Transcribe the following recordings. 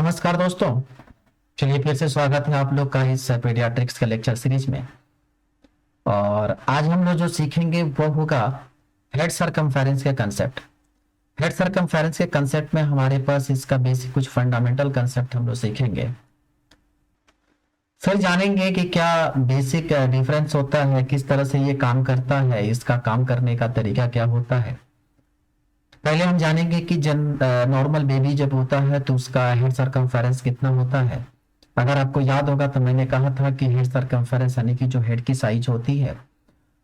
नमस्कार दोस्तों। चलिए फिर से स्वागत है आप लोग का इस पीडियाट्रिक्स के लेक्चर सीरीज में। और आज हम लोग जो सीखेंगे वो होगा हेड सरकमफेरेंस के कंसेप्ट। हेड सरकमफेरेंस के कंसेप्ट में हमारे पास इसका बेसिक कुछ फंडामेंटल कंसेप्ट हम लोग सीखेंगे। फिर जानेंगे कि क्या बेसिक डिफरेंस होता है, किस तरह से ये काम करता है, इसका काम करने का तरीका क्या होता है। पहले हम जानेंगे कि नॉर्मल बेबी जब होता है तो उसका हेड सरकमफेरेंस कितना होता है। अगर आपको याद होगा तो मैंने कहा था कि हेड सरकमफेरेंस यानी कि जो हेड की साइज होती है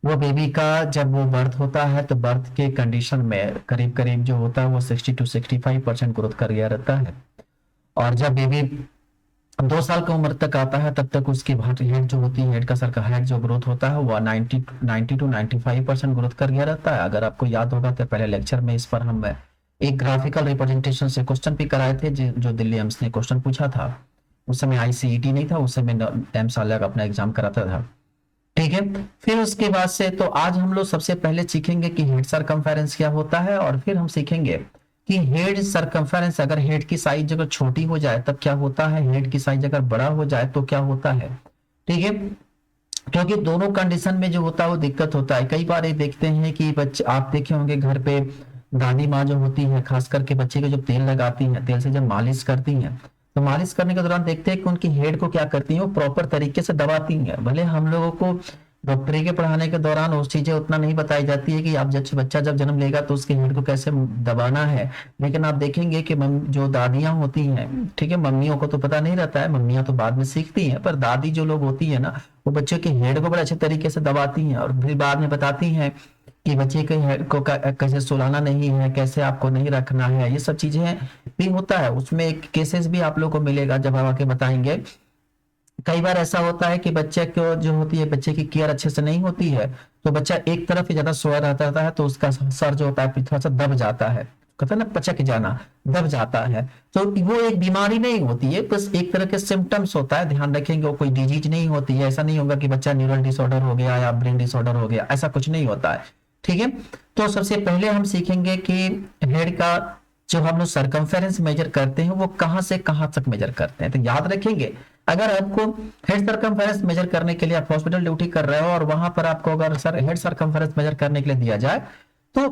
वो बेबी का जब वो बर्थ होता है तो बर्थ के कंडीशन में करीब करीब जो होता है वो 60 to 65% ग्रोथ कर गया रहता है। और जब बेबी 2 साल की उम्र तक आता है तब तक उसकी हेड जो होती है, हेड का सर्कल हेड जो ग्रोथ होता है वो 90 to 95% ग्रोथ कर गया रहता है। अगर आपको याद होगा तो पहले लेक्चर में इस पर हम एक ग्राफिकल रिप्रेजेंटेशन से क्वेश्चन भी कराए थे जो दिल्ली एम्स ने क्वेश्चन पूछा था। उस समय ICET नहीं था, उस समय एम्स अलग अपना एग्जाम कराता था। ठीक है, फिर उसके बाद से तो आज हम लोग सबसे पहले सीखेंगे कि हेड सरकमफेरेंस क्या होता है, और फिर हम सीखेंगे कि हेड सरकमफेरेंस अगर हेड की साइज अगर छोटी हो जाए तब क्या होता है, हेड की साइज अगर बड़ा हो जाए तो क्या होता है। ठीक है, क्योंकि दोनों कंडीशन में जो होता है वो दिक्कत होता है। कई बार ये देखते हैं कि बच्चे, आप देखे होंगे घर पे दादी माँ जो होती है खास करके बच्चे को जब तेल लगाती है, तेल से जब मालिश करती है तो मालिश करने के दौरान देखते हैं कि उनकी हेड को क्या करती है, वो प्रॉपर तरीके से दबाती है। भले हम लोगों को डॉक्टरी के पढ़ाने के दौरान उस चीजें उतना नहीं बताई जाती है कि आप जब बच्चा जब जन्म लेगा तो उसके हेड को कैसे दबाना है, लेकिन आप देखेंगे कि जो दादियां होती हैं, ठीक है, मम्मियों को तो पता नहीं रहता है, मम्मियां तो बाद में सीखती हैं, पर दादी जो लोग होती है ना वो बच्चों के हेड को बड़े अच्छे तरीके से दबाती हैं और फिर बाद में बताती हैं कि बच्चे के हेड को कैसे सुलाना नहीं है, कैसे आपको नहीं रखना है। ये सब चीजें भी होता है, उसमें एक केसेस भी आप लोग को मिलेगा जब हम आके बताएंगे। कई बार ऐसा होता है कि बच्चे को जो होती है, बच्चे की केयर अच्छे से नहीं होती है तो बच्चा एक तरफ ही ज्यादा सोया रहता है तो उसका सर जो होता है थोड़ा सा दब जाता है, कहते हैं ना पचक जाना, दब जाता है। तो वो एक बीमारी नहीं होती है, बस एक तरह के सिम्टम्स होता है, ध्यान रखेंगे, वो कोई डिजीज नहीं होती है। ऐसा नहीं होगा कि बच्चा न्यूरल डिसऑर्डर हो गया या ब्रेन डिसऑर्डर हो गया, ऐसा कुछ नहीं होता है। ठीक है, तो सबसे पहले हम सीखेंगे कि हेड का जो हम लोग सरकमफेरेंस मेजर करते हैं वो कहां से कहां तक मेजर करते हैं। तो याद रखेंगे, अगर आपको हेड सरकमफेरेंस मेजर करने के लिए आप हॉस्पिटल ड्यूटी कर रहे हो और वहां पर आपको अगर हेड सरकमफेरेंस मेजर करने के लिए दिया जाए तो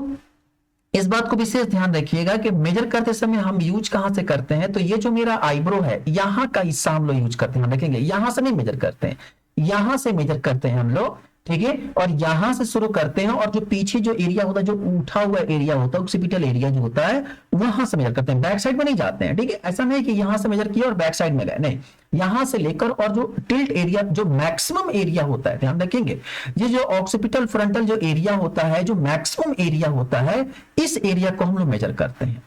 इस बात को विशेष ध्यान रखिएगा कि मेजर करते समय हम यूज कहां से करते हैं। तो ये जो मेरा आईब्रो है यहाँ का हिस्सा हम लोग यूज करते हैं, रखेंगे यहां से नहीं मेजर करते हैं, यहां से मेजर करते हैं हम लोग। ठीक है, और यहां से शुरू करते हैं और जो पीछे जो एरिया होता है, जो उठा हुआ एरिया होता है, ऑक्सीपिटल एरिया जो होता है वहां से मेजर करते हैं, बैक साइड में नहीं जाते हैं। ठीक है, ऐसा नहीं कि यहां से मेजर किया और बैक साइड में गए, नहीं, यहां से लेकर और जो टिल्ट एरिया जो मैक्सिमम एरिया होता है, ध्यान रखेंगे, ये जो ऑक्सीपिटल फ्रंटल जो एरिया होता है, जो मैक्सिमम एरिया होता है, इस एरिया को हम लोग मेजर करते हैं।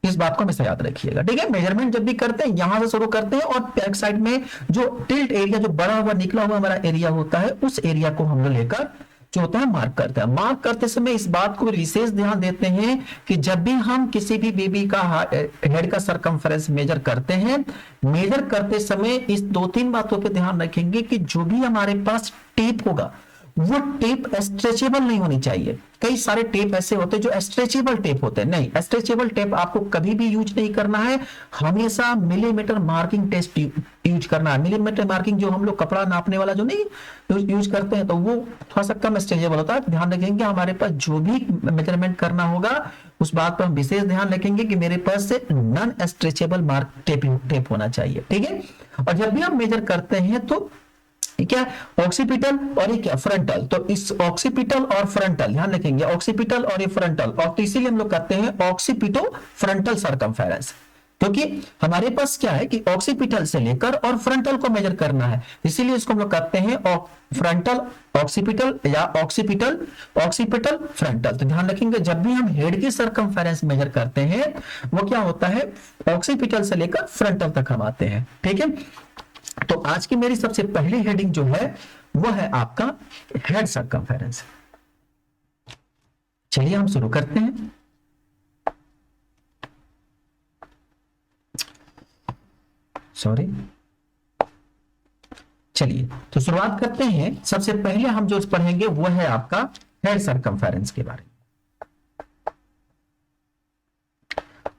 इस बात को हमेशा याद रखिएगा। ठीक है, मेजरमेंट जब भी करते हैं यहां से शुरू करते हैं और बैक साइड में जो टिल्ट एरिया, जो बड़ा हुआ निकला हुआ हमारा एरिया होता है, उस एरिया को हम लोग लेकर जो होता है मार्क करते हैं। मार्क करते समय इस बात को विशेष ध्यान देते हैं कि जब भी हम किसी भी बेबी का हेड का सरकमफेरेंस मेजर करते हैं, मेजर करते समय इस 2-3 बातों पे ध्यान रखेंगे कि जो भी हमारे पास टेप होगा वो टेप स्ट्रेचेबल नहीं होनी चाहिए। कई सारे टेप ऐसे होते हैं जो स्ट्रेचेबल टेप होते हैं, नहीं, स्ट्रेचेबल टेप आपको कभी भी यूज नहीं करना है। हमेशा मिलीमीटर मार्किंग टेस्ट यूज करना है। मिलीमीटर मार्किंग जो हम लोग कपड़ा नापने वाला जो नहीं यूज करते हैं तो वो थोड़ा सा कम स्ट्रेचेबल होता है। ध्यान रखेंगे हमारे पास जो भी मेजरमेंट करना होगा उस बात पर हम विशेष ध्यान रखेंगे कि मेरे पास से नॉन स्ट्रेचेबल मार्क टेप होना चाहिए। ठीक है, और जब भी हम मेजर करते हैं तो क्या ऑक्सीपिटल और ये क्या फ्रंटल, तो इस ऑक्सीपिटल और फ्रंटल ध्यान रखेंगे, ऑक्सीपिटल और ये फ्रंटल, और तो इसीलिए हम लोग कहते हैं ऑक्सीपिटो फ्रंटल सरकमफेरेंस, क्योंकि हमारे पास क्या है कि ऑक्सीपिटल से लेकर और फ्रंटल को मेजर करना है, इसीलिए इसको हम लोग कहते हैं फ्रंटल ऑक्सीपिटल या ऑक्सीपिटल फ्रंटल। तो ध्यान रखेंगे जब भी हम हेड की सरकमफेरेंस मेजर करते हैं वो क्या होता है, ऑक्सीपिटल से लेकर फ्रंटल तक हम आते हैं। ठीक है, तो आज की मेरी सबसे पहली हेडिंग जो है वो है आपका हेड सरकमफेरेंस। चलिए हम शुरू करते हैं। सॉरी, चलिए तो शुरुआत करते हैं। सबसे पहले हम जो पढ़ेंगे वो है आपका हेड सरकमफेरेंस के बारे में।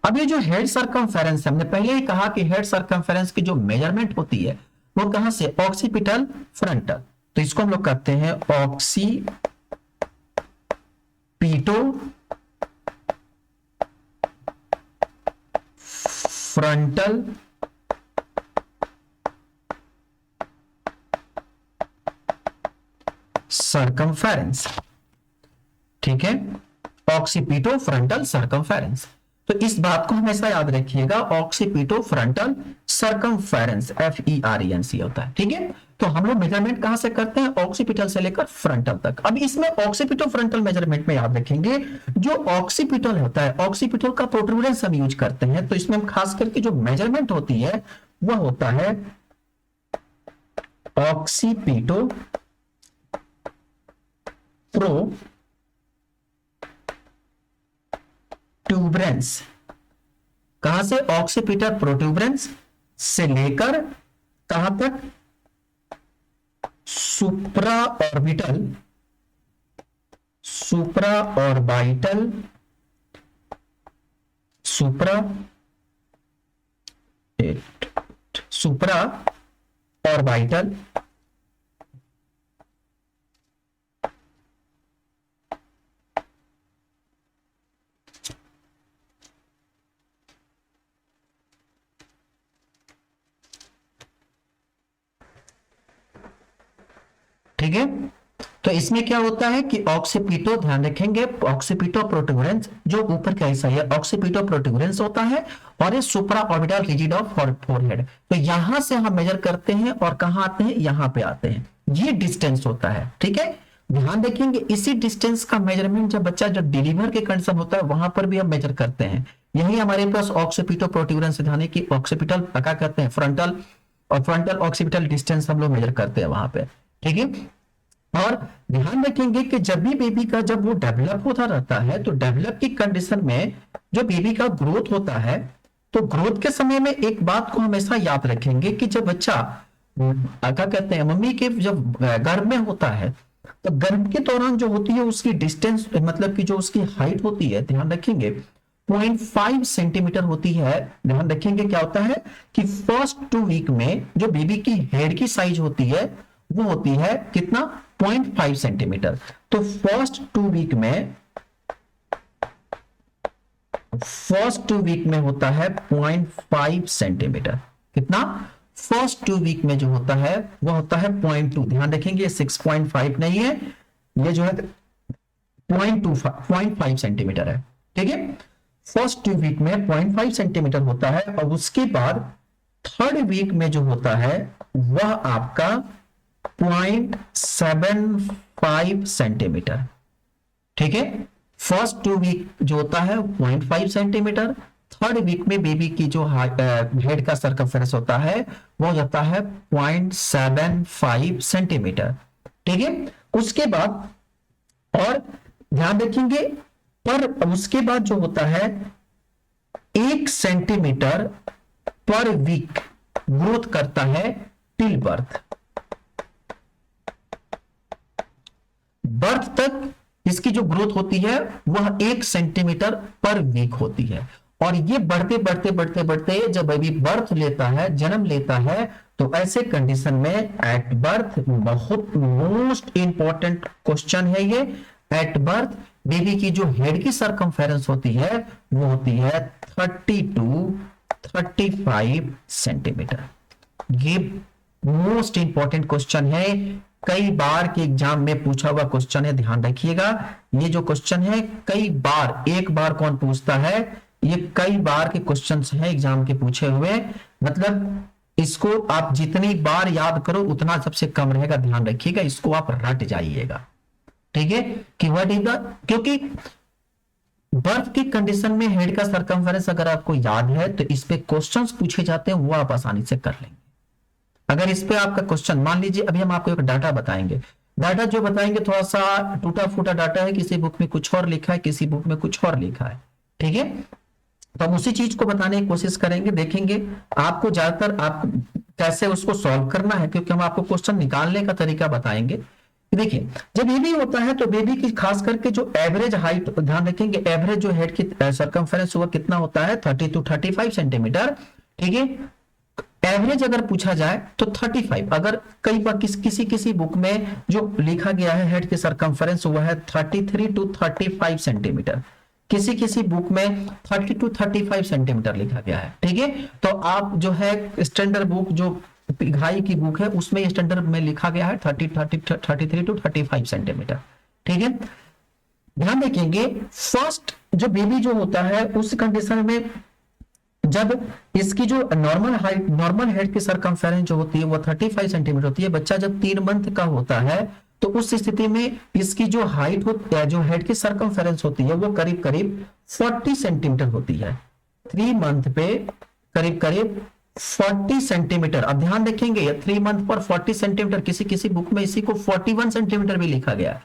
अब ये जो हेड सर्कमफेरेंस है, हमने पहले ही कहा कि हेड सर्कमफेरेंस की जो मेजरमेंट होती है वो कहां से, ऑक्सीपिटल फ्रंटल। तो इसको हम लोग कहते हैं ऑक्सीपिटो फ्रंटल सर्कमफेरेंस। ठीक है, ऑक्सीपिटो फ्रंटल सर्कमफेरेंस। तो इस बात को हमेशा याद रखिएगा, ऑक्सीपिटो फ्रंटल सर्कमफेरेंस, FERENC होता है। ठीक है, तो हम लोग मेजरमेंट कहां से करते हैं, ऑक्सीपिटल से लेकर फ्रंटल तक। अब इसमें ऑक्सीपिटो फ्रंटल मेजरमेंट में याद रखेंगे, जो ऑक्सीपिटल होता है, ऑक्सीपिटल का प्रोट्रूडेंस हम यूज करते हैं, तो इसमें हम खास करके जो मेजरमेंट होती है वह होता है ऑक्सीपिटो प्रोट्यूबरेंस। कहां से, ऑक्सीपिटल प्रोट्यूबरेंस से लेकर कहां तक, सुप्रा ऑर्बिटल सुप्रा ऑर्बिटल ठीक है। तो इसमें क्या होता है कि ऑक्सीपिटो, ध्यान रखेंगे, ऑक्सीपिटो प्रोट्यूबरेंस जो ऊपर का हिस्सा है ऑक्सीपिटो प्रोट्यूबरेंस होता है, और ये सुप्रा ऑर्बिटल रिजिड ऑफ फोरहेड। तो यहां से हम मेजर करते हैं और कहां आते हैं, यहां पे आते हैं, ये डिस्टेंस होता है। ठीक है, ध्यान रखेंगे, इसी डिस्टेंस का मेजरमेंट जब बच्चा जब डिलीवर के कंडीशन होता है वहां पर भी हम मेजर करते हैं। यही हमारे पास ऑक्सीपिटो प्रोट्यूबरेंस, ध्यान है कि ऑक्सीपिटल क्या कहते हैं, फ्रंटल, और फ्रंटल ऑक्सीपिटल डिस्टेंस हम लोग मेजर करते हैं वहां पे। ठीक है, और ध्यान रखेंगे कि जब भी बेबी का जब वो डेवलप होता रहता है, तो डेवलप की कंडीशन में जो बेबी का ग्रोथ होता है, तो ग्रोथ के समय में एक बात को हमेशा याद रखेंगे कि जब बच्चा क्या कहते हैं, मम्मी के जब गर्भ में होता है, तो गर्भ के दौरान जो होती है उसकी डिस्टेंस, मतलब कि जो उसकी हाइट होती है, ध्यान रखेंगे 0.5 सेंटीमीटर होती है। ध्यान रखेंगे क्या होता है कि फर्स्ट 2 वीक में जो बेबी की हेड की साइज होती है वो होती है कितना, 0.5 सेंटीमीटर। तो फर्स्ट 2 वीक में होता है 0.5 सेंटीमीटर। कितना, फर्स्ट 2 वीक में जो होता है वो होता है 0.2। ध्यान रखेंगे 6.5 नहीं है, ये जो है 0.5 सेंटीमीटर है। ठीक है, फर्स्ट 2 वीक में 0.5 सेंटीमीटर होता है, और उसके बाद 3rd वीक में जो होता है वह आपका 0.75 सेंटीमीटर। ठीक है, फर्स्ट 2 वीक जो होता है 0.5 सेंटीमीटर, 3rd वीक में बेबी की जो हेड का सर्कमफेरेंस होता है वो जाता है 0.75 सेंटीमीटर। ठीक है, उसके बाद और ध्यान रखेंगे, पर उसके बाद जो होता है 1 सेंटीमीटर पर वीक ग्रोथ करता है टिल बर्थ। बर्थ तक इसकी जो ग्रोथ होती है वह 1 सेंटीमीटर पर वीक होती है, और ये बढ़ते बढ़ते बढ़ते बढ़ते जब बेबी बर्थ लेता है, जन्म लेता है, तो ऐसे कंडीशन में एट बर्थ, बहुत मोस्ट इंपॉर्टेंट क्वेश्चन है ये, एट बर्थ बेबी की जो हेड की सर्कमफेरेंस होती है वो होती है 30-35 सेंटीमीटर। ये मोस्ट इंपॉर्टेंट क्वेश्चन है, कई बार के एग्जाम में पूछा हुआ क्वेश्चन है, ध्यान रखिएगा। ये जो क्वेश्चन है कई बार, एक बार कौन पूछता है, ये कई बार के क्वेश्चंस हैं एग्जाम के पूछे हुए, मतलब इसको आप जितनी बार याद करो उतना सबसे कम रहेगा। ध्यान रखिएगा, इसको आप रट जाइएगा। ठीक है, कि व्हाट इज द, क्योंकि बर्थ की कंडीशन में हेड का सर्कमफेरेंस अगर आपको याद है तो इस पे क्वेश्चंस पूछे जाते हैं, वो आप आसानी से कर लेंगे। अगर इस पे आपका क्वेश्चन, मान लीजिए अभी हम आपको एक डाटा बताएंगे, डाटा जो बताएंगे थोड़ा सा टूटा फूटा डाटा है, किसी बुक में कुछ और लिखा है, किसी बुक में कुछ और लिखा है। ठीक है, तो हम उसी चीज को बताने की कोशिश करेंगे, देखेंगे आपको ज्यादातर आप कैसे उसको सॉल्व करना है, क्योंकि हम आपको क्वेश्चन निकालने का तरीका बताएंगे देखिए जब बेबी होता है तो बेबी की खास करके जो एवरेज हाइट, ध्यान रखेंगे एवरेज जो हेड की सरकमफेरेंस हुआ कितना होता है 30 to 35 सेंटीमीटर। ठीक है, एवरेज अगर पूछा जाए तो 35। अगर कई बार किसी किसी बुक में जो लिखा गया है हेड की सरकमफेरेंस हुआ है 33 to 35 सेंटीमीटर, किसी किसी बुक में 30 to 35 सेंटीमीटर लिखा गया है। ठीक है, तो आप जो है स्टैंडर्ड बुक जो पिघाई की बुक है उसमें स्टैंडर्ड में लिखा गया है 33 to 35 सेंटीमीटर। ठीक है, ध्यान रखेंगे फर्स्ट जो बेबी जो होता है उस कंडीशन में जब इसकी जो नॉर्मल हाइट, नॉर्मल हेड की सरकमफेरेंस जो होती है वो 35 सेंटीमीटर होती है। बच्चा जब 3 मंथ का होता है तो उस स्थिति में इसकी जो हाइट होती है, जो हेड की सरकमफेरेंस होती है वो करीब करीब 40 सेंटीमीटर होती है। 3 मंथ पे करीब करीब 40 सेंटीमीटर। अब ध्यान रखेंगे 3 मंथ पर 40 सेंटीमीटर, किसी किसी बुक में इसी को 41 सेंटीमीटर भी लिखा गया है।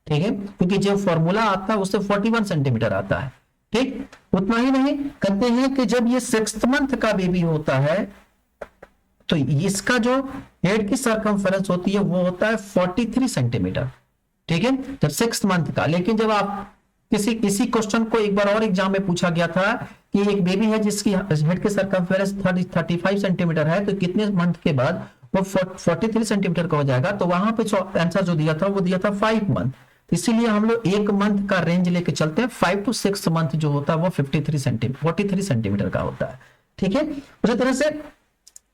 ठीक है, क्योंकि जो फॉर्मूला आता है उससे 41 सेंटीमीटर आता है। ठीक, उतना ही नहीं, कहते हैं कि जब ये 6th मंथ का बेबी होता है तो इसका जो हेड की सरकमफेरेंस होती है वो होता है 43 सेंटीमीटर। ठीक है, जब 6th मंथ का। लेकिन जब आप इसी क्वेश्चन को एक बार और एग्जाम में पूछा गया था कि एक बेबी है जिसकी हेड की सरकमफेरेंस 35 सेंटीमीटर है तो कितने मंथ के बाद वो 43 सेंटीमीटर का हो जाएगा, तो वहां पे आंसर जो दिया था वो दिया था 5 मंथ। इसीलिए हम लोग 1 मंथ का रेंज लेके चलते हैं। 5 to 6 मंथ जो होता है वो 43 सेंटीमीटर का होता है। ठीक है, उसी तरह से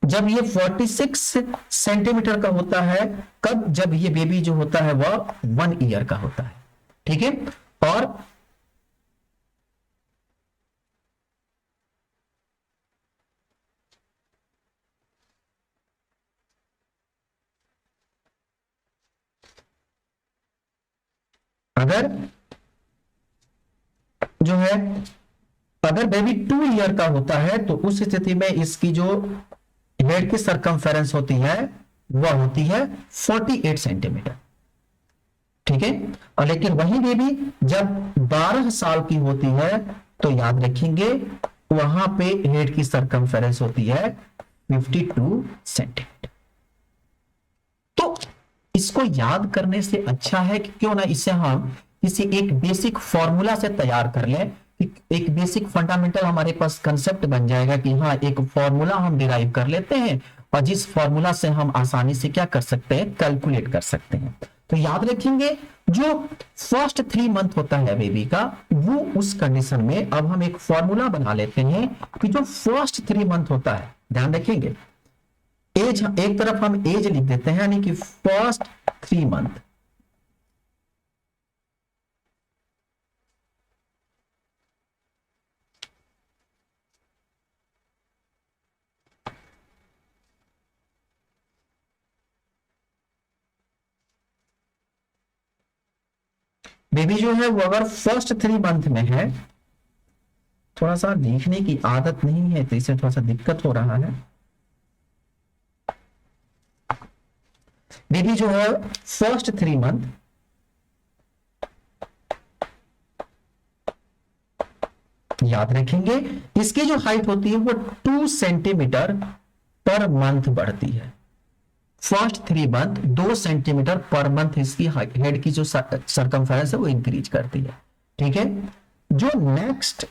जब ये 46 सेंटीमीटर का होता है, कब, जब ये बेबी जो होता है वह 1 ईयर का होता है। ठीक है, और अगर जो है अगर बेबी 2 ईयर का होता है तो उस स्थिति में इसकी जो हेड की सरकमफेरेंस होती है वह होती है 48 सेंटीमीटर। ठीक है, और लेकिन वही बेबी जब 12 साल की होती है तो याद रखेंगे वहां पे हेड की सरकमफेरेंस होती है 52 सेंटीमीटर। तो इसको याद करने से अच्छा है कि क्यों ना इसे हम किसी एक बेसिक फॉर्मूला से तैयार कर लें, एक बेसिक फंडामेंटल हमारे पास कंसेप्ट बन जाएगा कि हाँ एक फॉर्मूला हम डिराइव कर लेते हैं और जिस फॉर्मूला से हम आसानी से क्या कर सकते हैं, कैलकुलेट कर सकते हैं। तो याद रखेंगे जो फर्स्ट 3 मंथ होता है बेबी का, वो उस कंडीशन में अब हम एक फॉर्मूला बना लेते हैं कि जो फर्स्ट 3 मंथ होता है, ध्यान रखेंगे एज, एक तरफ हम एज लिख देते हैं यानी कि फर्स्ट 3 मंथ। बेबी जो है वो अगर फर्स्ट 3 मंथ में है, थोड़ा सा लिखने की आदत नहीं है तो इसे थोड़ा सा दिक्कत हो रहा है। बेबी जो है फर्स्ट 3 मंथ, याद रखेंगे इसकी जो हाइट होती है वो 2 सेंटीमीटर पर मंथ बढ़ती है। First 3 month 2 centimetre per month इसकी हेड की जो सरकमफेरेंस है वो इंक्रीज करती है। ठीक है, जो नेक्स्ट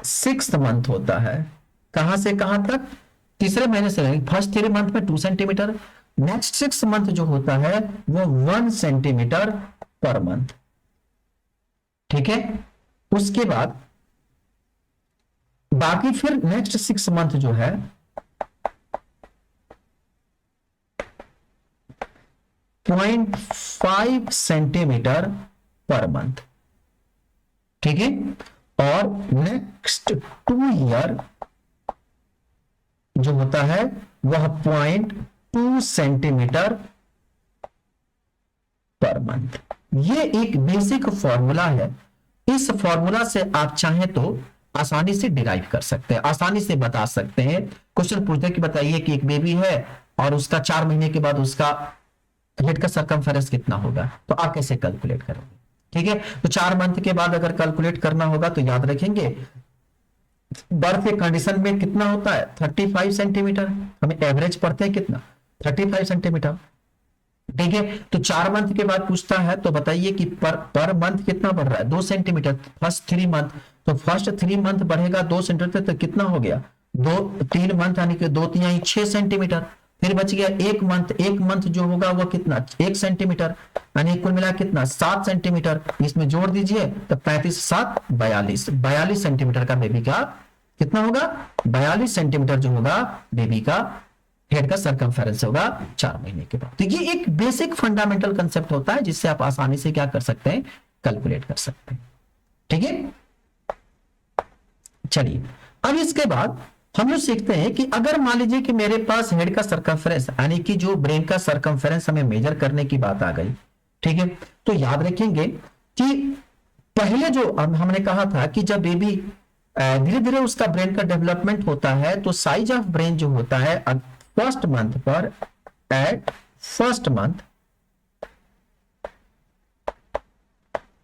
6th मंथ होता है, कहां से कहां तक, तीसरे महीने से, फर्स्ट 3 मंथ में 2 सेंटीमीटर, नेक्स्ट 6th मंथ जो होता है वो 1 सेंटीमीटर पर मंथ। ठीक है, उसके बाद बाकी फिर नेक्स्ट 6 मंथ जो है 0.5 सेंटीमीटर पर मंथ। ठीक है, और नेक्स्ट 2 ईयर जो होता है वह 0.2 सेंटीमीटर पर मंथ। ये एक बेसिक फॉर्मूला है। इस फॉर्मूला से आप चाहें तो आसानी से डिराइव कर सकते हैं, आसानी से बता सकते हैं। क्वेश्चन पूछते कि बताइए कि एक बेबी है और उसका 4 महीने के बाद उसका हेड का सरकमफेरेंस कितना होगा, तो आप कैसे कैलकुलेट करोगे। ठीक है, तो 4 मंथ के बाद अगर कैलकुलेट करना होगा तो याद रखेंगे बर्थ के कंडीशन में कितना होता है 35 सेंटीमीटर, हमें एवरेज पढ़ते हैं कितना 35 सेंटीमीटर, ठीक है। तो 4 मंथ के बाद पूछता है तो बताइए कि पर मंथ कितना बढ़ रहा है, 2 सेंटीमीटर फर्स्ट 3 मंथ। तो फर्स्ट 3 मंथ बढ़ेगा 2 सेंटीमीटर, तो कितना हो गया, 3 मंथ यानी कि 2 तिहाई 6 सेंटीमीटर। फिर बच गया 1 मंथ जो होगा वो कितना 1 सेंटीमीटर, यानी कुल मिला कितना 7 सेंटीमीटर। इसमें जोड़ दीजिए तो 35 7 42 सेंटीमीटर का बेबी का कितना होगा, 42 सेंटीमीटर जो होगा बेबी का हेड का सरकमफेरेंस होगा 4 महीने के बाद। तो ये एक बेसिक फंडामेंटल कंसेप्ट होता है जिससे आप आसानी से क्या कर सकते हैं, कैलकुलेट कर सकते हैं। ठीक है, चलिए अब इसके बाद हम लोग सीखते हैं कि अगर मान लीजिए कि मेरे पास हेड का सरकमफेरेंस यानी कि जो ब्रेन का सरकमफेरेंस हमें मेजर करने की बात आ गई, ठीक है, तो याद रखेंगे कि पहले जो हमने कहा था कि जब बेबी धीरे धीरे उसका ब्रेन का डेवलपमेंट होता है तो साइज ऑफ ब्रेन जो होता है फर्स्ट मंथ पर, एट फर्स्ट मंथ,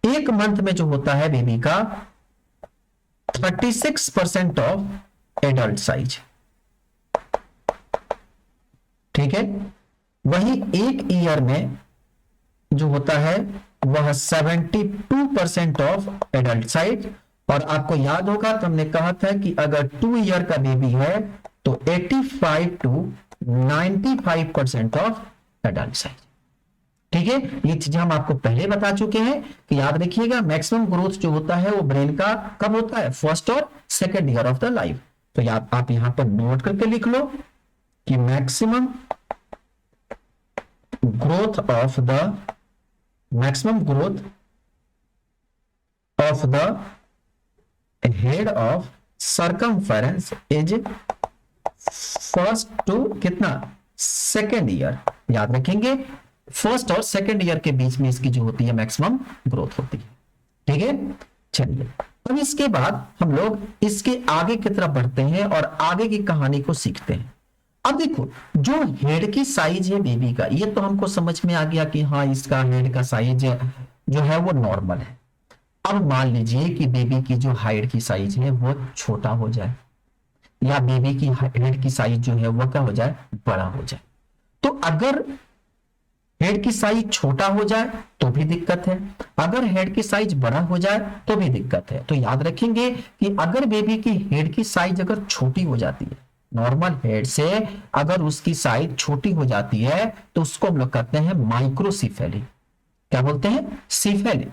1 मंथ में जो होता है बेबी का 36% ऑफ एडल्ट साइज। ठीक है, वही 1 ईयर में जो होता है वह 72% ऑफ एडल्ट साइज। और आपको याद होगा तो हमने कहा था कि अगर 2 ईयर का बेबी है तो 85 to 95% ऑफ एडल्ट साइज। ठीक है, ये चीजें हम आपको पहले बता चुके हैं कि याद रखिएगा मैक्सिमम ग्रोथ जो होता है वो ब्रेन का कब होता है, फर्स्ट और second year of the life. तो याद आप यहां पर नोट करके लिख लो कि maximum growth of the head of circumference is first two कितना, सेकेंड ईयर। याद रखेंगे फर्स्ट और सेकेंड ईयर के बीच में इसकी जो होती है मैक्सिमम ग्रोथ होती है। ठीक है, चलिए अब इसके बाद हम लोग इसके आगे की तरफ बढ़ते हैं और आगे की कहानी को सीखते हैं। अब देखो जो हेड की साइज है बेबी का, ये तो हमको समझ में आ गया कि हाँ इसका हेड का साइज जो है वो नॉर्मल है। अब मान लीजिए कि बेबी की जो हाइट की साइज है वो छोटा हो जाए या बेबी की हेड की साइज जो है वो क्या हो जाए, बड़ा हो जाए। तो अगर हेड की साइज छोटा हो जाए तो भी दिक्कत है, अगर हेड की साइज बड़ा हो जाए तो भी दिक्कत है। तो याद रखेंगे कि अगर बेबी की हेड की साइज अगर छोटी हो जाती है, नॉर्मल हेड से अगर उसकी साइज छोटी हो जाती है तो उसको हम लोग कहते हैं माइक्रोसीफेली। क्या बोलते हैं, सीफेली।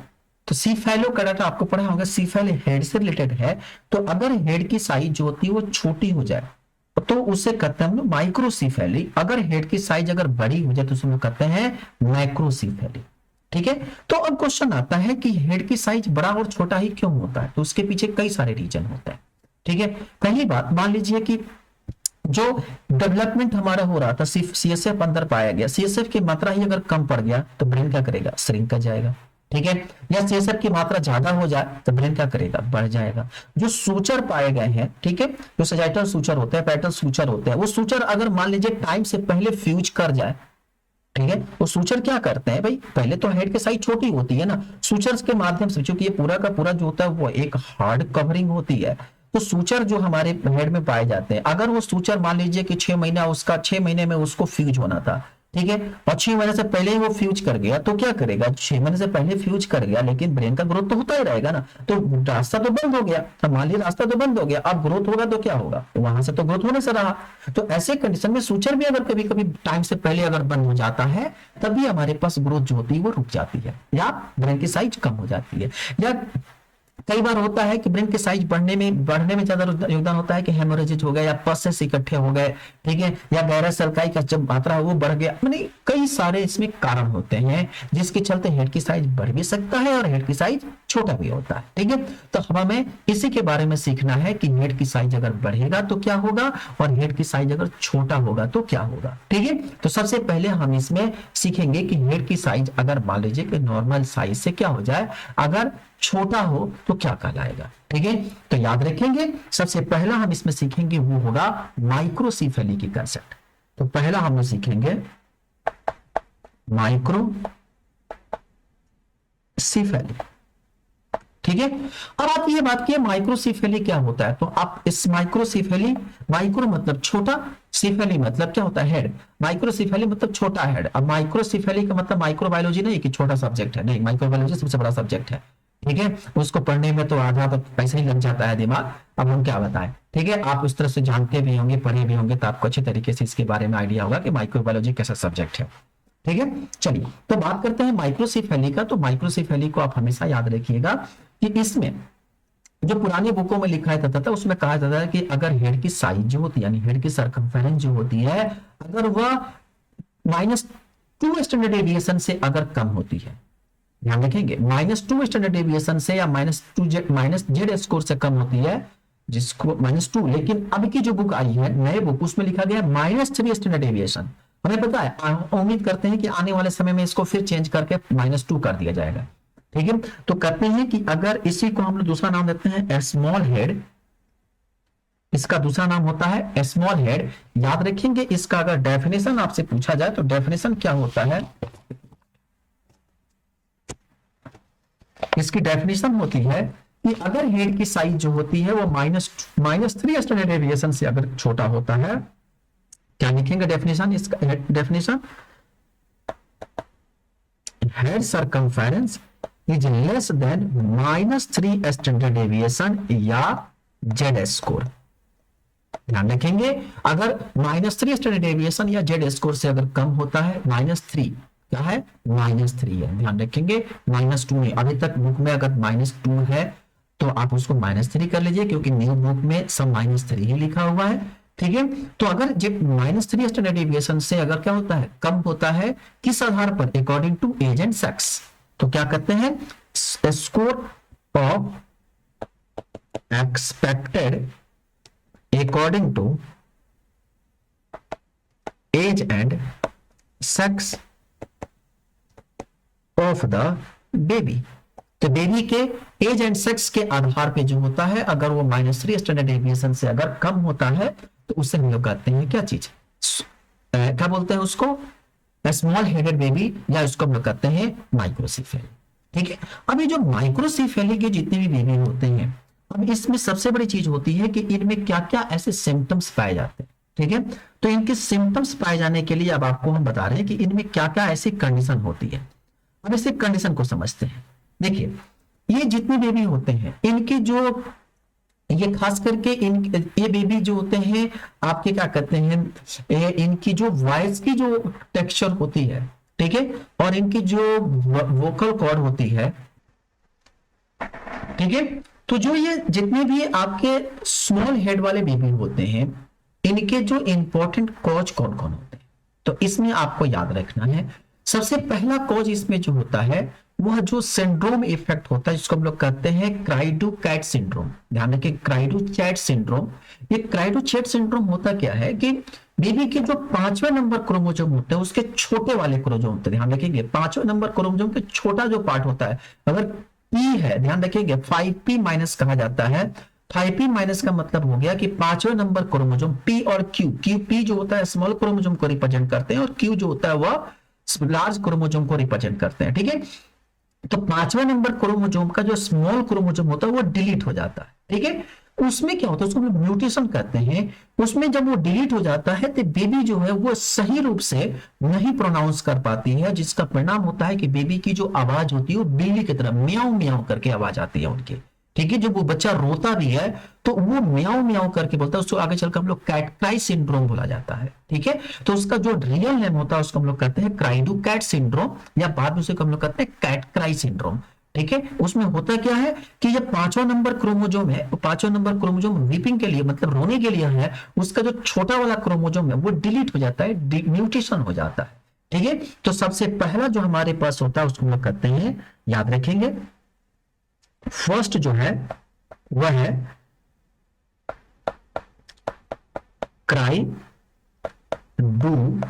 तो सीफेलो का डाटा आपको पढ़ा होगा, सीफेली हेड से रिलेटेड है। तो अगर हेड की साइज जो होती है वो छोटी हो जाए तो उसे कहते हैं हम लोग माइक्रोसीफेली। अगर हेड की साइज अगर बड़ी हो जाए तो उसे हम लोग कहते हैं मैक्रोसीफेली। ठीक है, तो अब क्वेश्चन आता है कि हेड की साइज बड़ा और छोटा ही क्यों होता है, तो उसके पीछे कई सारे रीजन होते हैं। ठीक है, पहली बात मान लीजिए कि जो डेवलपमेंट हमारा हो रहा था सिर्फ सीएसएफ अंदर पाया गया, सीएसएफ की मात्रा ही अगर कम पड़ गया तो ब्रेन क्या करेगा, श्रिंक कर जाएगा। ठीक है, या सीएसएफ की मात्रा ज्यादा हो जाए तो ब्रेन क्या करेगा, बढ़ जाएगा। जो सूचर पाए गए हैं, ठीक है, जो सजाइटल सूचर होते हैं, पैटर्न सूचर होते हैं, वो सूचर अगर मान लीजिए टाइम से पहले फ्यूज कर जाए, ठीक है, वो सूचर क्या करते हैं भाई, पहले तो हेड की साइज छोटी होती है ना, सूचर्स के माध्यम से, क्योंकि ये पूरा का पूरा जो होता है वो एक हार्ड कवरिंग होती है, तो सूचर जो हमारे हेड में पाए जाते हैं, अगर वो सूचर मान लीजिए कि 6 महीने में उसको फ्यूज होना था, ठीक है, और 6 महीने से पहले ही वो फ्यूज कर गया तो क्या करेगा, 6 महीने से पहले फ्यूज कर गया लेकिन ब्रेन का ग्रोथ तो होता ही रहेगा ना, तो रास्ता तो बंद हो गया। अब मान लीजिए रास्ता तो बंद हो गया, अब ग्रोथ होगा तो क्या होगा, वहां से तो ग्रोथ होने से रहा। तो ऐसे कंडीशन में सूचर भी अगर कभी कभी टाइम से पहले अगर बंद हो जाता है तभी हमारे पास ग्रोथ जो होती है वो रुक जाती है या ब्रेन की साइज कम हो जाती है। या कई बार होता है कि ब्रेन के साइज बढ़ने में ज्यादा योगदान होता है कि हेमोरेजेज हो गया या पसेस इकट्ठे हो गए, ठीक है, या गैर सल्काई का जब मात्रा है वो बढ़ गया, माने कई सारे इसमें कारण होते हैं जिसके चलते हेड की साइज बढ़ भी सकता है और हेड की साइज छोटा भी होता है। ठीक है, तो हमें इसी के बारे में सीखना है कि हेड की साइज अगर बढ़ेगा तो क्या होगा और हेड की साइज अगर छोटा होगा तो क्या होगा। ठीक है, तो सबसे पहले हम इसमें सीखेंगे कि हेड की साइज अगर मान लीजिए कि नॉर्मल साइज से क्या हो जाए, अगर छोटा हो तो क्या कहलाएगा। ठीक है, तो याद रखेंगे सबसे पहला हम इसमें सीखेंगे वो होगा माइक्रोसीफेली की कंसेप्ट। तो पहला हम लोग सीखेंगे माइक्रोसीफेली। ठीक है, अब आप ये बात की माइक्रोसीफेली क्या होता है, तो आप इस माइक्रोसीफेली, माइक्रो मतलब छोटा, सिफेली मतलब क्या होता है, हेड। माइक्रोसिफेली मतलब छोटा हेड। अब माइक्रोसिफेली का मतलब माइक्रोबायोलॉजी नहीं कि छोटा सब्जेक्ट है, नहीं, माइक्रोबायोलॉजी सबसे बड़ा सब्जेक्ट है। ठीक है, उसको पढ़ने में तो आधा तो पैसे ही लग जाता है दिमाग, अब हम क्या बताएं। ठीक है, आप उस तरह से जानते भी होंगे, पढ़े भी होंगे, तो आपको अच्छे तरीके से इसके बारे में आइडिया होगा कि माइक्रोबायोलॉजी कैसा सब्जेक्ट है। ठीक है, चलिए तो बात करते हैं माइक्रोसिफेली का। तो माइक्रोसिफेली को आप हमेशा याद रखिएगा कि इसमें जो पुरानी बुकों में लिखा जाता था उसमें कहा जाता है कि अगर हेड की साइज जो होती है, यानी हेड की सरकमफेरेंस जो होती है, अगर वह -2 स्टैंडर्ड डेविएशन से अगर कम होती है, ध्यान रखेंगे, -2 स्टैंडर्ड डेविएशन से या -z स्कोर से कम होती है, जिसको -2, लेकिन अब की जो बुक आई है नए बुक, उसमें लिखा गया -3 स्टैंडर्ड डेविएशन। हमें पता है, उम्मीद करते हैं कि आने वाले समय में इसको फिर चेंज करके -2 कर दिया जाएगा। ठीक है, तो कहते हैं कि अगर इसी को हम लोग दूसरा नाम देते हैं स्मॉल हेड, इसका दूसरा नाम होता है स्मॉल हेड। याद रखेंगे, इसका अगर डेफिनेशन आपसे पूछा जाए तो डेफिनेशन क्या होता है, इसकी डेफिनेशन होती है कि अगर हेड की साइज जो होती है वो -3 स्टैंडर्ड डेविएशन से अगर छोटा होता है, क्या लिखेंगे डेफिनेशन, इसका definition, head circumference is less than -3 standard deviation या जेड स्कोर। ध्यान रखेंगे, अगर -3 स्टैंडर्ड डेविएशन या जेड स्कोर से अगर कम होता है, -3 क्या है, -3 है, ध्यान रखेंगे, -2 नहीं। अभी तक बुक में अगर -2 है तो आप उसको -3 कर लीजिए, क्योंकि न्यू बुक में सब -3 ही लिखा हुआ है। ठीक है, तो अगर जब -3 स्टैंडर्ड डेविएशन से अगर क्या होता है, कम होता है, किस आधार पर, according to age and sex, तो क्या कहते हैं, score of expected according to age and sex of the baby. तो बेबी के एज एंड सेक्स के आधार पे जो होता है, अगर वो -3 स्टैंडर्ड डेविएशन से अगर कम होता है तो उससे हम लोग कहते हैं क्या चीज, क्या बोलते हैं उसको, स्मॉल हेडेड बेबी, या उसको हम लोग कहते हैं माइक्रोसिफेली। ठीक है, अब ये जो माइक्रोसिफेली के जितने भी बेबी होते हैं, अब इसमें सबसे बड़ी चीज होती है कि इनमें क्या क्या ऐसे सिम्टम्स पाए जाते हैं। ठीक है, तो इनके सिम्टम्स पाए जाने के लिए अब आपको हम बता रहे हैं कि इनमें क्या क्या ऐसी कंडीशन होती है। अब इस कंडीशन को समझते हैं। देखिए, ये जितने बेबी होते हैं, इनके जो, ये खास करके ये बेबी जो होते हैं आपके क्या कहते हैं, इनकी जो वॉइस की जो टेक्सचर होती है, ठीक है, और इनकी जो वोकल कॉर्ड होती है, ठीक है, तो जो ये जितने भी आपके स्मॉल हेड वाले बेबी होते हैं, इनके जो इंपॉर्टेंट कॉज कौन कौन होते हैं, तो इसमें आपको याद रखना है, सबसे पहला कॉज इसमें जो होता है वह जो सिंड्रोम इफेक्ट होता है, जिसको हम लोग कहते हैं क्राइडो-कैट सिंड्रोम। ध्यान रखिए, क्राइडो-कैट सिंड्रोम। ये क्राइडो-कैट सिंड्रोम होता क्या है कि बेबी के जो 5वें नंबर क्रोमोसोम होते हैं, उसके छोटे वाले क्रोमोसोम होते हैं, ध्यान रखिए 5वें नंबर क्रोमोसोम के छोटा जो पार्ट होता है, अगर पी है, ध्यान रखिएगा 5p माइनस कहा जाता है। 5p माइनस का मतलब हो गया कि 5वें नंबर क्रोमोसोम पी और क्यू पी जो होता है स्मॉल क्रोमोसोम को रिप्रेजेंट करते हैं, और क्यू जो होता है वह लार्ज क्रोमोसोम को रिप्रेजेंट करते हैं। ठीक है, तो 5वें नंबर क्रोमोसोम का जो स्मॉल क्रोमोसोम होता है वो डिलीट हो जाता है। ठीक है, उसमें क्या होता है, उसको हम म्यूटेशन कहते हैं। उसमें जब वो डिलीट हो जाता है तो बेबी जो है वो सही रूप से नहीं प्रोनाउंस कर पाती है, जिसका परिणाम होता है कि बेबी की जो आवाज होती है वो बिल्ली की तरह म्याऊं म्याऊं करके आवाज आती है उनकी। ठीक है, जब वो बच्चा रोता भी है तो वो म्याऊं म्याऊं करके बोलता है, उसको आगे चलकर हम लोग कैट क्राई सिंड्रोम बोला जाता है। ठीक है, तो उसका जो रियल नेम होता है उसको हम लोग कहते हैं क्राइडो-कैट सिंड्रोम, या बाद में उसे हम लोग कहते हैं कैट क्राई सिंड्रोम। ठीक है, उसमें होता क्या है कि ये 5वां नंबर क्रोमोसोम है, 5वां नंबर क्रोमोसोम वीपिंग के लिए मतलब रोने के लिए है, उसका जो छोटा वाला क्रोमोसोम है वो डिलीट हो जाता है, म्यूटेशन हो जाता है। ठीक है, तो सबसे पहला जो हमारे पास होता है उसको हम लोग कहते हैं, याद रखेंगे, फर्स्ट जो है वह है क्राई डू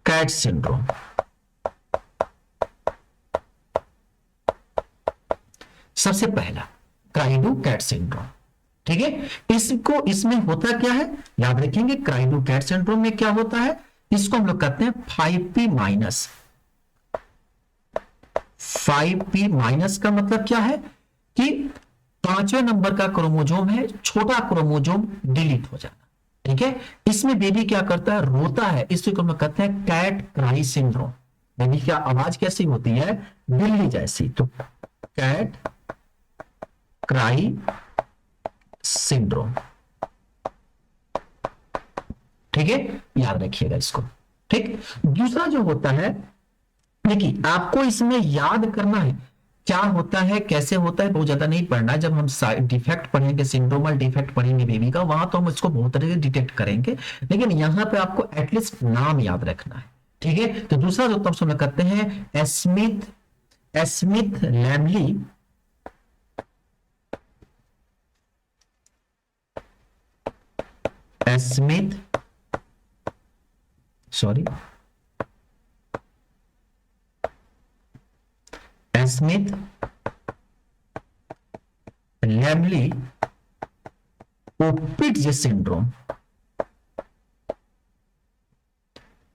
कैट सिंड्रोम। सबसे पहला क्राइडो-कैट सिंड्रोम। ठीक है, इसको, इसमें होता क्या है, याद रखेंगे, क्राइडो-कैट सिंड्रोम में क्या होता है, इसको हम लोग कहते हैं 5p माइनस। 5p माइनस का मतलब क्या है कि 5वें नंबर का क्रोमोजोम है, छोटा क्रोमोजोम डिलीट हो जाना। ठीक है, इसमें बेबी क्या करता है, रोता है, इसको हम कहते हैं कैट क्राई सिंड्रोम। बेबी की आवाज कैसी होती है, बिल्ली जैसी, तो कैट क्राई सिंड्रोम। ठीक है, याद रखिएगा इसको। ठीक, दूसरा जो होता है, देखिए आपको इसमें याद करना है क्या होता है, कैसे होता है, बहुत ज्यादा नहीं पढ़ना है। जब हम डिफेक्ट पढ़ेंगे, सिंड्रोमल डिफेक्ट पढ़ेंगे बेबी का, वहां तो हम इसको बहुत तरह से डिटेक्ट करेंगे, लेकिन यहां पे आपको एटलीस्ट नाम याद रखना है। ठीक है, तो दूसरा जो तब हम कहते हैं Smith Lemli Smith sorry Smith Lemli Opitz syndrome.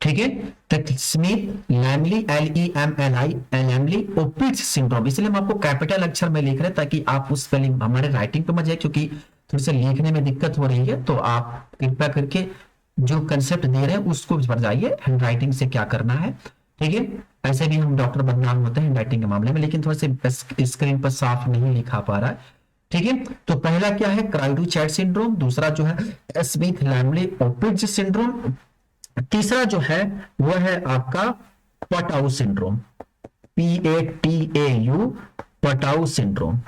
ठीक है, Smith Lemli LEMLI Lemli Opitz syndrome, इसलिए हम आपको कैपिटल अक्षर में लिख रहे हैं ताकि आप उस स्पेलिंग हमारे राइटिंग पे मत जाए, क्योंकि थोड़ी सी लिखने में दिक्कत हो रही है, तो आप कृपया करके जो कंसेप्ट दे रहे हैं उसको पर जाइए, हैंड राइटिंग से क्या करना है। ठीक है, ऐसे भी हम डॉक्टर बदनाम होते हैं हैंड राइटिंग के मामले में, लेकिन थोड़ा से स्क्रीन पर साफ नहीं लिखा पा रहा है। ठीक है, तो पहला क्या है, क्राइडू-चैट सिंड्रोम, दूसरा जो है स्मिथ लैमली ओपिट्ज सिंड्रोम, तीसरा जो है वह है आपका Patau syndrome, PATAU Patau syndrome.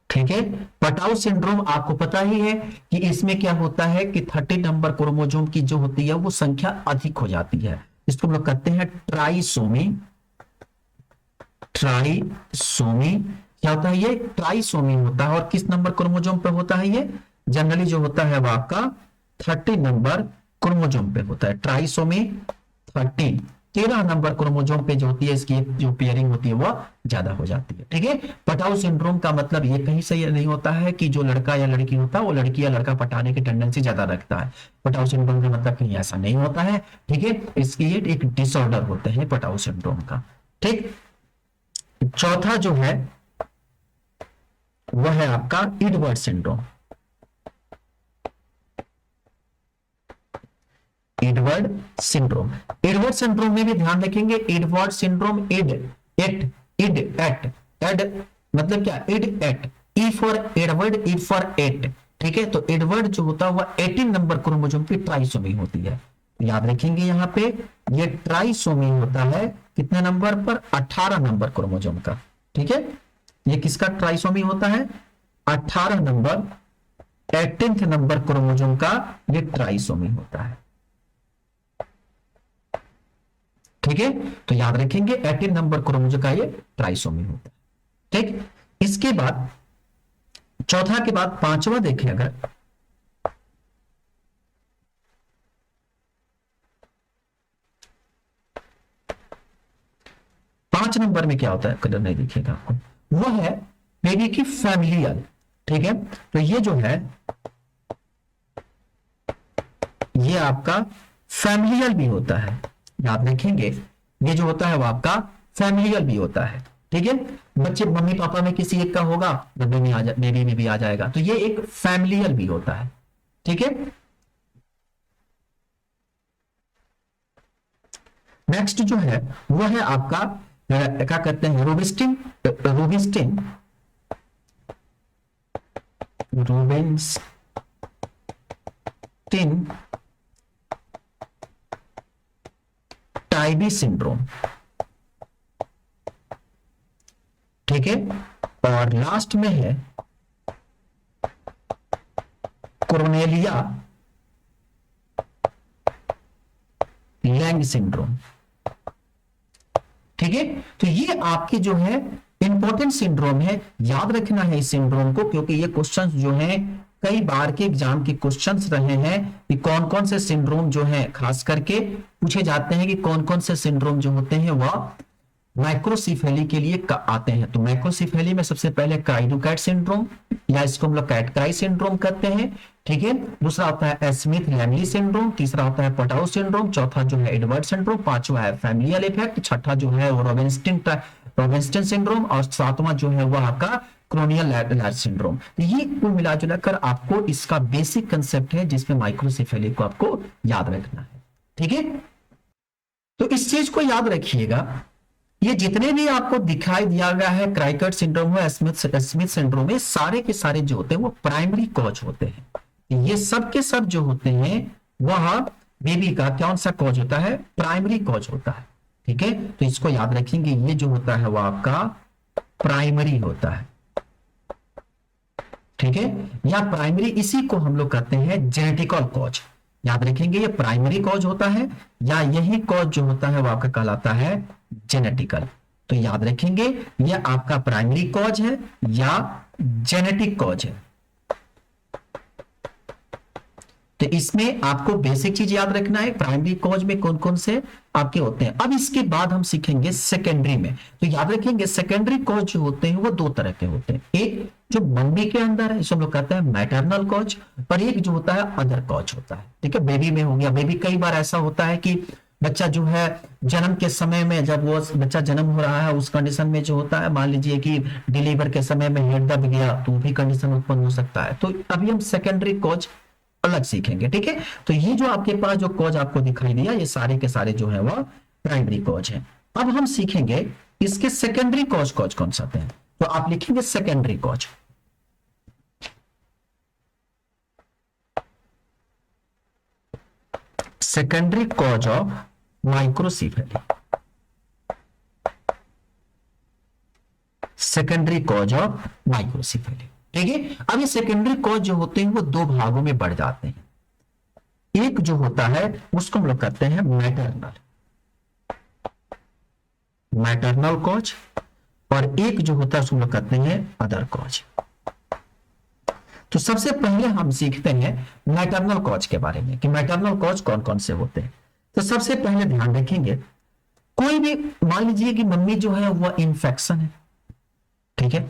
ठीक है, पटाउ सिंड्रोम आपको पता ही है कि इसमें क्या होता है कि 30 नंबर क्रोमोसोम की जो होती है वो संख्या अधिक हो जाती है, इसको हम लोग कहते हैं ट्राइसोमी। ट्राइसोमी क्या होता है, ये ट्राइसोमी होता है, और किस नंबर क्रोमोसोम पे होता है, ये जनरली जो होता है वो आपका 30 नंबर क्रोमोसोम पे होता है, ट्राइसोमी 30। 13 नंबर क्रोमोसोम पे जो होती है इसकी जो पेयरिंग होती है वो ज्यादा हो जाती है। ठीक है, पटाउ सिंड्रोम का मतलब ये कहीं से ये नहीं होता है कि जो लड़का या लड़की होता है वो लड़की या लड़का पटाने की टेंडेंसी ज्यादा रखता है, पटाउ सिंड्रोम का मतलब कहीं ऐसा नहीं होता है। ठीक है, इसकी एक डिसऑर्डर होते हैं पटाउ सिंड्रोम का। ठीक, चौथा जो है वह है आपका Edward syndrome. Edward syndrome, Edward syndrome में भी ध्यान रखेंगे, एडवर्ड सिंड्रोम एड मतलब क्या, eight, E for Edward, E for eight. ठीक है, तो एडवर्ड जो होता है वह 18 नंबर क्रोमोसोम की ट्राइसोमी होती है, याद रखेंगे यहां पे ये ट्राइसोमी होता है कितने नंबर पर, 18 नंबर क्रोमोसोम का। ठीक है, ये किसका ट्राइसोमी होता है, 18 नंबर, 18th नंबर क्रोमोसोम का ये ट्राइसोमी होता है। ठीक है, तो याद रखेंगे 18 नंबर क्रोमोसोम का ये ट्राइसोमी होता है। ठीक, इसके बाद चौथा के बाद पांचवा देखें, अगर पांच नंबर में क्या होता है, कलर नहीं दिखेगा आपको, वो है बेबी की फैमिलियल। ठीक है, तो ये जो है ये आपका फैमिलियल भी होता है, याद रखेंगे ये जो होता है वो आपका फैमिलियल भी होता है। ठीक है, बच्चे मम्मी पापा में किसी एक का होगा, बेबी में भी आ जाएगा, तो ये एक फैमिलियल भी होता है। ठीक है, नेक्स्ट जो है वो है आपका क्या कहते हैं, रूबिस्टिन टाइबी सिंड्रोम। ठीक है, और लास्ट में है कोर्नेलिया लैंग सिंड्रोम। ठीक है, तो ये आपके जो है इंपॉर्टेंट सिंड्रोम है, याद रखना है इस सिंड्रोम को, क्योंकि ये क्वेश्चंस जो हैं कई बार के एग्जाम के क्वेश्चंस रहे हैं कि कौन कौन से सिंड्रोम जो है खास करके पूछे जाते हैं कि कौन कौन से सिंड्रोम जो होते हैं वह माइक्रोसिफेली के लिए आते हैं। तो माइक्रोसिफेली में सबसे पहले काइडोकैट सिंड्रोम, या इसको हम लोग कैटक्राई सिंड्रोम कहते हैं, ठीक है। दूसरा होता है स्मिथ लैमली सिंड्रोम, तीसरा होता है पटाउ सिंड्रोम, चौथा जो है एडवर्ड सिंड्रोम, पांचवा है फैमिलियल इफेक्ट, छठा जो है वो रोबिन्स्टन सिंड्रोम, और सातवां जो है वह आपका क्रोनियल लार्ज सिंड्रोम। तो ये कुल मिलाजुला कर आपको इसका बेसिक कंसेप्ट है जिसमें माइक्रोसिफेली को आपको याद रखना है, ठीक है। तो इस चीज को याद रखिएगा, ये जितने भी आपको दिखाई दिया गया है क्राइकट सिंड्रोम हो, स्मिथ सिंड्रोम, ये सारे के सारे जो होते हैं वो प्राइमरी कॉज होते हैं। ये सब के सब जो होते हैं वह बेबी का कौन सा कॉज होता है, प्राइमरी कॉज होता है, ठीक है। तो इसको याद रखेंगे, ये जो होता है वह आपका प्राइमरी होता है, ठीक है। या प्राइमरी, इसी को हम लोग कहते हैं जेनेटिकल कॉज। याद रखेंगे ये प्राइमरी कॉज होता है, या यही कॉज जो होता है वो आपका कहलाता है जेनेटिकल। तो याद रखेंगे ये आपका प्राइमरी कॉज है या जेनेटिक कॉज है। तो इसमें आपको बेसिक चीज याद रखना है, प्राइमरी कॉज में कौन कौन से आपके होते हैं। अब इसके बाद हम सीखेंगे सेकेंडरी में। तो याद रखेंगे सेकेंडरी कॉज जो होते हैं वो दो तरह के होते हैं, एक जो मम्मी के अंदर है, इसे हम लोग कहते हैं मैटरनल कॉज, और एक जो होता है अदर कॉज होता है, ठीक है। बेबी में हो गया, बेबी कई बार ऐसा होता है कि बच्चा जो है जन्म के समय में, जब वो बच्चा जन्म हो रहा है उस कंडीशन में जो होता है, मान लीजिए कि डिलीवर के समय में हेड दब गया तो भी कंडीशन उत्पन्न हो सकता है। तो अभी हम सेकेंडरी कॉज अलग सीखेंगे, ठीक है। तो ये जो आपके पास जो कॉज आपको दिखाई दिया, ये सारे के सारे जो है वो प्राइमरी कॉज है। अब हम सीखेंगे इसके सेकेंडरी कॉज कौन सा है। तो आप लिखेंगे secondary cause, secondary cause of microcephaly, secondary cause of microcephaly, ठीक है। अब ये सेकेंडरी कॉज जो होते हैं वो दो भागों में बढ़ जाते हैं। एक जो होता है उसको हम लोग कहते हैं मैटरनल कॉज, और एक जो होता है उसको हम लोग कहते हैं अदर कॉज। तो सबसे पहले हम सीखते हैं मैटरनल कॉज के बारे में कि मैटरनल कॉज कौन कौन से होते हैं। तो सबसे पहले ध्यान रखेंगे, कोई भी मान लीजिए कि मम्मी जो है वह इन्फेक्शन है, ठीक है।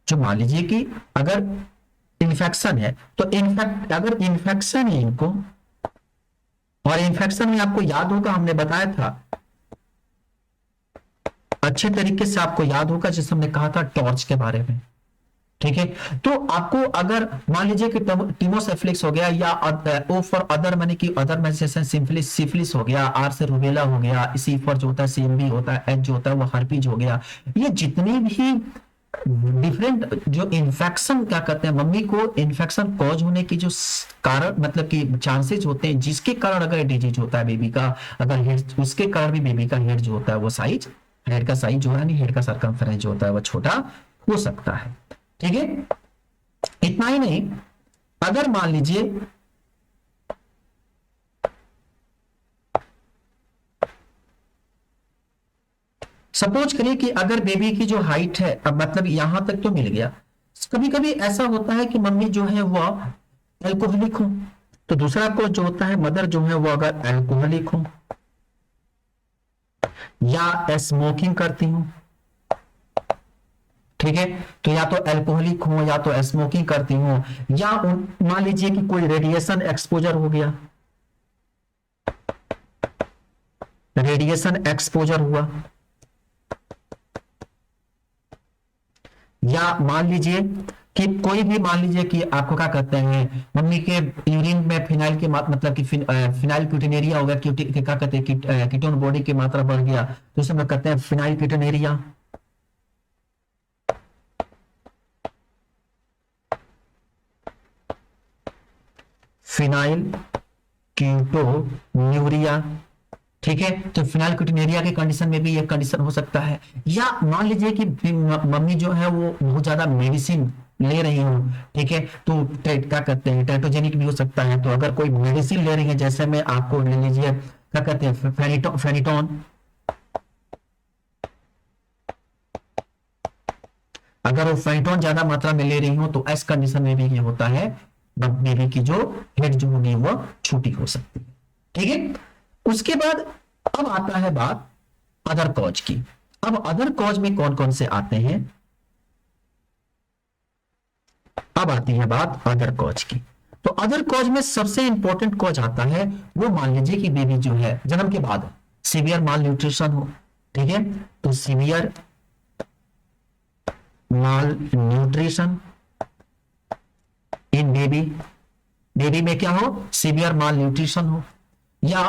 जो मान लीजिए कि अगर इन्फेक्शन है, तो अगर इन्फेक्शन है इनको, और इन्फेक्शन में आपको याद होगा हमने बताया था, अच्छे तरीके से आपको याद होगा जिसे हमने कहा था टॉर्च के बारे में, ठीक है। तो आपको अगर मान लीजिए कि टीमोसेफ्लिक्स हो गया, या ओ फॉर अदर माने कि अदर में जैसे सिफिलिस हो गया, आर से रूबेला हो गया, सी फॉर जो होता है सीएमवी होता है, एच जो होता है वो हर्पीज हो गया। ये जितने भी डिफरेंट जो इन्फेक्शन क्या कहते हैं, मम्मी को इन्फेक्शन कॉज होने की जो कारण मतलब कि चांसेस होते हैं, जिसके कारण अगर डिजीज होता है बेबी का, अगर हेड उसके कारण भी बेबी का हेड जो होता है वो साइज, हेड का साइज जो है नहीं, हेड का सर्कमफेरेंस जो होता है वो छोटा हो सकता है, ठीक है। इतना ही नहीं, अगर मान लीजिए सपोज करिए कि अगर बेबी की जो हाइट है, अब मतलब यहां तक तो मिल गया, कभी कभी ऐसा होता है कि मम्मी जो है वो अल्कोहलिक हो, तो दूसरा कोच जो होता है मदर जो है वो अगर अल्कोहलिक हो या स्मोकिंग करती हो, ठीक है। तो या तो अल्कोहलिक हो या तो स्मोकिंग करती हो, या मान लीजिए कि कोई रेडिएशन एक्सपोजर हो गया, रेडिएशन एक्सपोजर हुआ, या मान लीजिए कि कोई भी मान लीजिए कि आपको क्या कहते हैं मम्मी के यूरिन में फिनाइल की मतलब कि फिनाइल क्यूटिनेरिया हो गया, क्या कहते हैं कीटोन बॉडी की मात्रा बढ़ गया, तो उसे हम कहते हैं फिनाइल क्यूटिनेरिया। फिनाइल कीटोन्यूरिया, ठीक है। तो फिनाइल क्यूटिनेरिया के कंडीशन में भी ये कंडीशन हो सकता है। या मान लीजिए कि मम्मी जो है वो बहुत ज्यादा मेडिसिन ले रही हो, ठीक है, तो क्या कहते हैं टेट्रोजेनिक भी हो सकता है। तो अगर कोई मेडिसिन ले रही है, जैसे मैं आपको ले लीजिए क्या कहते हैं फेनिटोन, अगर वो फेनिटोन ज्यादा मात्रा में ले रही हो तो इस कंडीशन में भी ये होता है, बेबी की जो हेड जो होगी वो छोटी हो सकती है, ठीक है। उसके बाद अब आता है बात अदर कॉज की। अब अदर कॉज में कौन कौन से आते हैं, अब आती है बात अदर कॉज की। तो अदर कॉज में सबसे इंपॉर्टेंट कॉज आता है, वो मान लीजिए कि बेबी जो है जन्म के बाद सीवियर माल न्यूट्रिशन हो, ठीक है, तो severe mall nutrition in baby, baby में क्या हो, सीवियर माल न्यूट्रिशन हो, या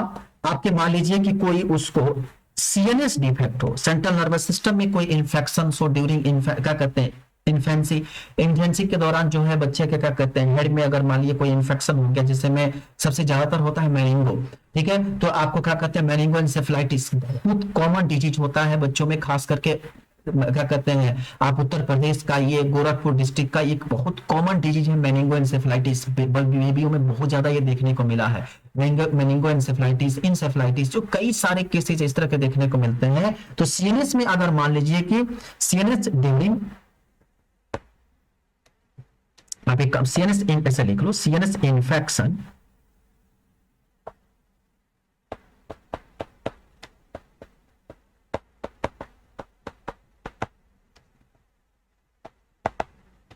आपके मान लीजिए कि कोई उसको सीएनएस डिफेक्ट हो, सेंट्रल नर्वस सिस्टम में कोई इंफेक्शन हो ड्यूरिंग क्या कहते हैं इन्फेंसी के दौरान जो है बच्चे के क्या कहते हैं हेड में अगर मान लीजिए कोई इन्फेक्शन हो गया, जिससे में सबसे ज्यादातर होता है मेनिंगो, ठीक है, तो आपको क्या कहते हैं मेनिंगो एन्सेफेलाइटिस बहुत कॉमन डिजीज होता है बच्चों में, खास करके क्या कहते हैं आप उत्तर प्रदेश का, ये गोरखपुर डिस्ट्रिक्ट का एक बहुत कॉमन डिजीज है मेनिंगो एन्सेफेलाइटिस, बेबियों में बहुत ज्यादा ये देखने को मिला है, मेनिंगो एन्सेफेलाइटिस, इंसेफेलाइटिस, जो कई सारे केसेज इस तरह के देखने को मिलते हैं। तो सीएनएस में अगर मान लीजिए कि सीएनएस ड्यूरिंग, आप एक सीएनएस ऐसे लिख लो, CNS infection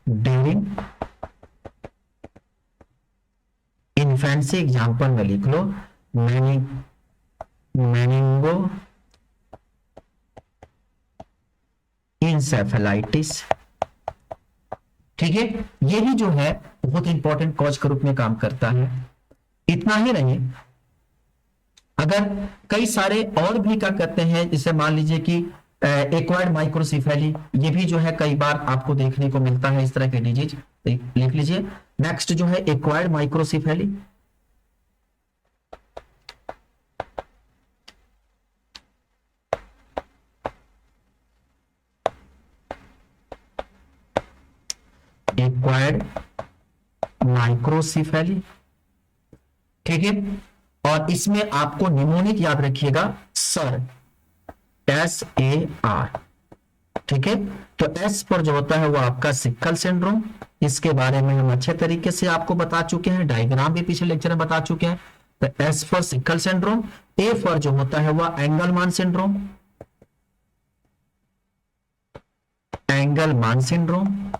during infancy, example में लिख लो मेनिंगो इंसेफेलाइटिस, ठीक है, ये भी जो है बहुत इंपॉर्टेंट कॉज के रूप में काम करता है। इतना ही नहीं, अगर कई सारे और भी क्या कहते हैं, जैसे मान लीजिए कि एक्वायर्ड माइक्रोसिफेली, ये भी जो है कई बार आपको देखने को मिलता है इस तरह के डिजीज, लिख लीजिए। नेक्स्ट जो है एक्वायर्ड माइक्रोसिफेली, एक्वायर्ड माइक्रोसिफेली, ठीक है, और इसमें आपको निमोनिक याद रखिएगा सर, SAR, ठीक है, तो S पर जो होता है वो आपका सिकल सिंड्रोम, इसके बारे में हम अच्छे तरीके से आपको बता चुके हैं, डायग्राम भी पिछले लेक्चर में बता चुके हैं। तो S for sickle syndrome, A for जो होता है वह एंगलमान सिंड्रोम, एंगलमान सिंड्रोम,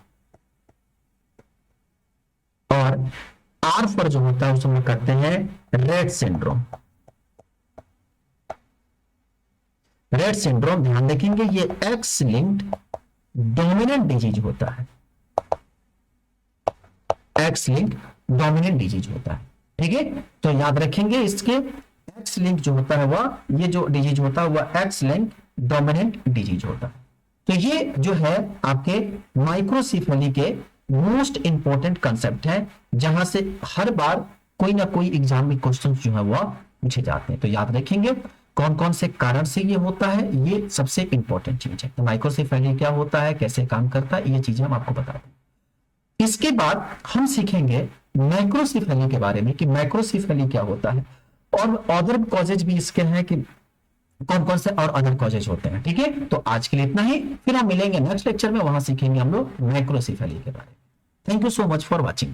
और R फॉर जो होता है उसमें कहते हैं रेट सिंड्रोम। रेट सिंड्रोम ध्यान रखेंगे ये एक्स लिंक्ड डोमिनेंट डिजीज होता है, एक्स लिंक डोमिनेंट डिजीज होता है, ठीक है, तो याद रखेंगे इसके एक्स लिंक जो होता है वह, ये जो डिजीज होता है वह एक्स लिंक डोमिनेंट डिजीज होता है। तो ये जो है आपके माइक्रोसिफेली के मोस्ट इंपॉर्टेंट कंसेप्ट है, जहां से हर बार कोई ना कोई एग्जाम में क्वेश्चन जो है वह पूछे जाते हैं। तो याद रखेंगे कौन कौन से कारण से ये होता है, ये सबसे इंपॉर्टेंट चीज है। तो माइक्रोसिफेली क्या होता है, कैसे काम करता है, ये चीजें हम आपको बता दें। इसके बाद हम सीखेंगे मैक्रोसिफेली के बारे में कि मैक्रोसिफेली क्या होता है, और अदर कॉजेज भी इसके हैं कि कौन कौन से और अदर कॉजेज होते हैं, ठीक है। तो आज के लिए इतना ही, फिर हम मिलेंगे नेक्स्ट लेक्चर में, वहां सीखेंगे हम लोग मैक्रोसिफेली के बारे में। Thank you so much for watching.